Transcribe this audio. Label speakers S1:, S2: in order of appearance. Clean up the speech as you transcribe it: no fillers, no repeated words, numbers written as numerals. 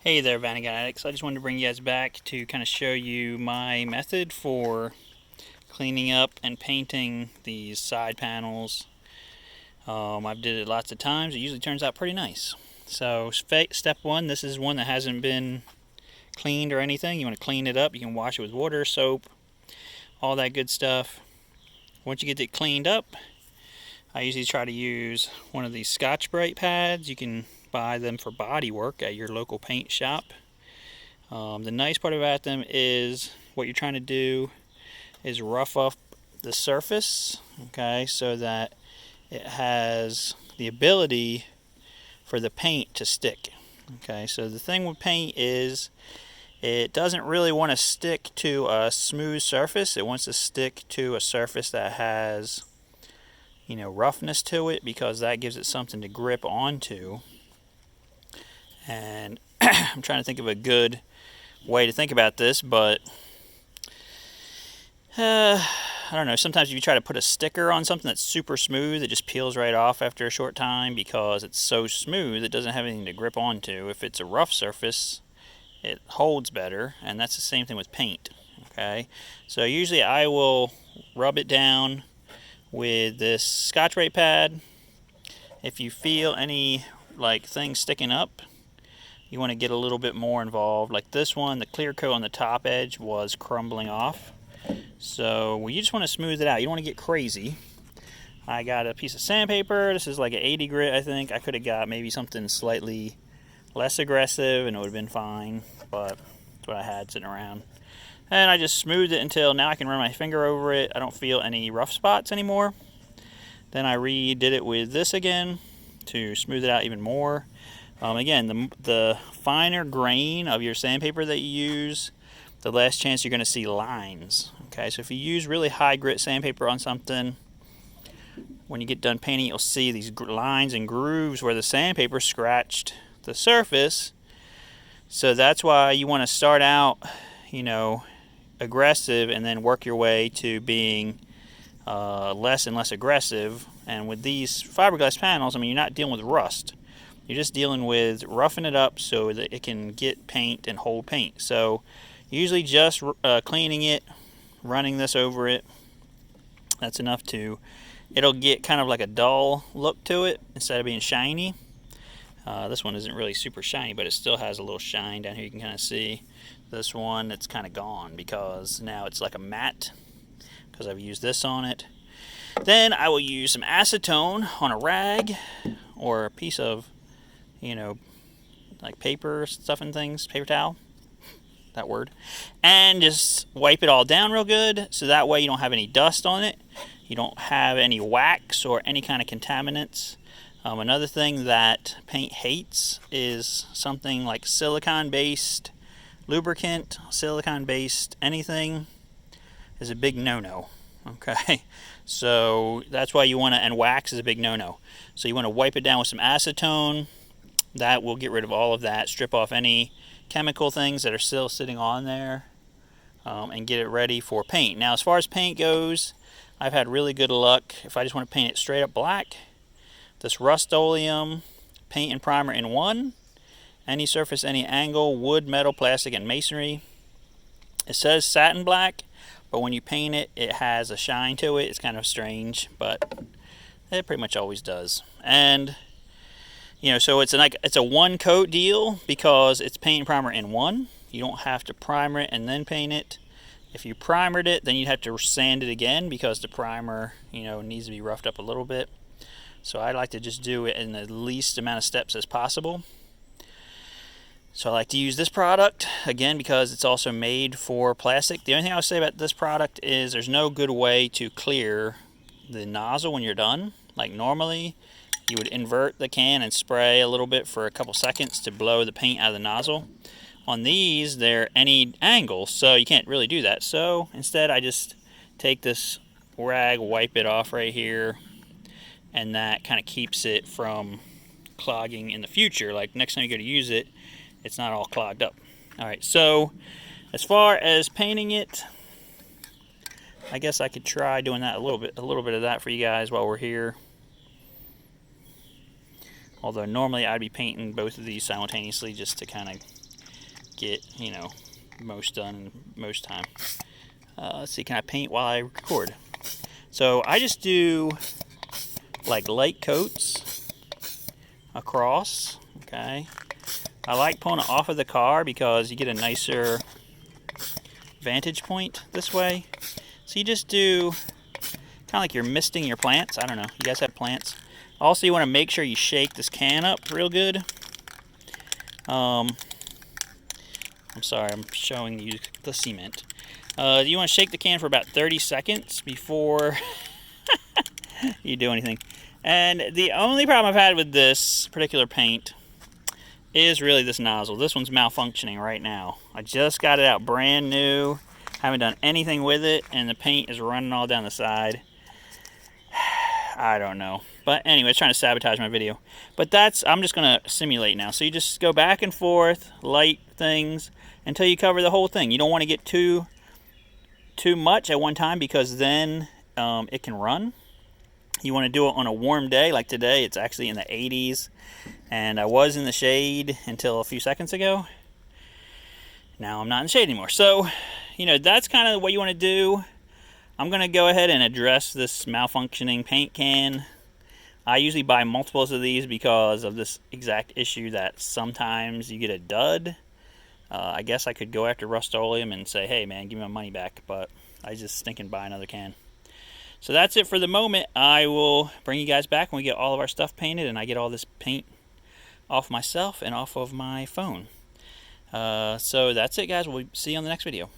S1: Hey there, Vanagon addicts. I just wanted to bring you guys back to kind of show you my method for cleaning up and painting these side panels. I've did it lots of times. It usually turns out pretty nice. So step one, this is one that hasn't been cleaned or anything. You want to clean it up. You can wash it with water, soap, all that good stuff. Once you get it cleaned up, I usually try to use one of these Scotch-Brite pads. You can buy them for body work at your local paint shop. The nice part about them is what you're trying to do is rough up the surface, okay, so that it has the ability for the paint to stick. Okay, so the thing with paint is it doesn't really want to stick to a smooth surface. It wants to stick to a surface that has, roughness to it, because that gives it something to grip onto. And I'm trying to think of a good way to think about this, but I don't know. Sometimes if you try to put a sticker on something that's super smooth, it just peels right off after a short time because it's so smooth it doesn't have anything to grip onto. If it's a rough surface, it holds better, and that's the same thing with paint. Okay, so usually I will rub it down with this Scotch-Brite pad. If you feel any things sticking up, you want to get a little bit more involved. Like this one, the clear coat on the top edge was crumbling off. So you just want to smooth it out. You don't want to get crazy. I got a piece of sandpaper. This is like an 80 grit, I think. I could have got maybe something slightly less aggressive and it would have been fine, but that's what I had sitting around. And I just smoothed it until now I can run my finger over it. I don't feel any rough spots anymore. Then I redid it with this again to smooth it out even more. Again, the finer grain of your sandpaper that you use, the less chance you're going to see lines. Okay, so if you use really high grit sandpaper on something, when you get done painting, you'll see these lines and grooves where the sandpaper scratched the surface. So that's why you want to start out, aggressive, and then work your way to being less and less aggressive. And with these fiberglass panels, you're not dealing with rust. You're just dealing with roughing it up so that it can get paint and hold paint. So usually just cleaning it, running this over it, that's enough it'll get kind of like a dull look to it instead of being shiny. This one isn't really super shiny, but it still has a little shine down here. You can kind of see this one, it's kind of gone because now it's like a matte because I've used this on it. Then I will use some acetone on a rag or a piece of like paper stuffing things, paper towel, that word, and just wipe it all down real good so that way you don't have any dust on it, you don't have any wax or any kind of contaminants. Another thing that paint hates is something like silicone-based lubricant, silicone-based anything is a big no-no. Okay, so that's why you want to, and wax is a big no-no. So you want to wipe it down with some acetone. That will get rid of all of that, strip off any chemical things that are still sitting on there, and get it ready for paint. Now, as far as paint goes, I've had really good luck. If I just want to paint it straight up black, this Rust-Oleum paint and primer in one, any surface, any angle, wood, metal, plastic, and masonry. It says satin black, but when you paint it, it has a shine to it. It's kind of strange, but it pretty much always does. And so it's a one coat deal because it's paint and primer in one. You don't have to primer it and then paint it. If you primered it, then you'd have to sand it again because the primer, needs to be roughed up a little bit. So I like to just do it in the least amount of steps as possible. So I like to use this product, again, because it's also made for plastic. The only thing I would say about this product is there's no good way to clear the nozzle when you're done. Like normally, you would invert the can and spray a little bit for a couple seconds to blow the paint out of the nozzle. On these, they're any angle, so you can't really do that. So instead, I just take this rag, wipe it off right here, and that kind of keeps it from clogging in the future. Like next time you go to use it, it's not all clogged up. All right, so as far as painting it, I guess I could try doing that a little bit of that for you guys while we're here. Although normally I'd be painting both of these simultaneously just to kind of get, you know, most done in most time. Let's see, can I paint while I record? So I just do like light coats across, okay? I like pulling it off of the car because you get a nicer vantage point this way. So you just do kind of like you're misting your plants. I don't know, you guys have plants? Also, you want to make sure you shake this can up real good. I'm sorry, I'm showing you the cement. You want to shake the can for about 30 seconds before you do anything. And the only problem I've had with this particular paint is really this nozzle. This one's malfunctioning right now. I just got it out brand new, haven't done anything with it, and the paint is running all down the side. I don't know. But anyway, it's trying to sabotage my video. But I'm just going to simulate now. So you just go back and forth, light things, until you cover the whole thing. You don't want to get too much at one time because then it can run. You want to do it on a warm day like today. It's actually in the 80s. And I was in the shade until a few seconds ago. Now I'm not in the shade anymore. So, you know, that's kind of what you want to do. I'm going to go ahead and address this malfunctioning paint can. I usually buy multiples of these because of this exact issue that sometimes you get a dud. I guess I could go after Rust-Oleum and say, hey man, give me my money back, but I just thinking buy another can. So that's it for the moment. I will bring you guys back when we get all of our stuff painted and I get all this paint off myself and off of my phone. So that's it, guys. We'll see you on the next video.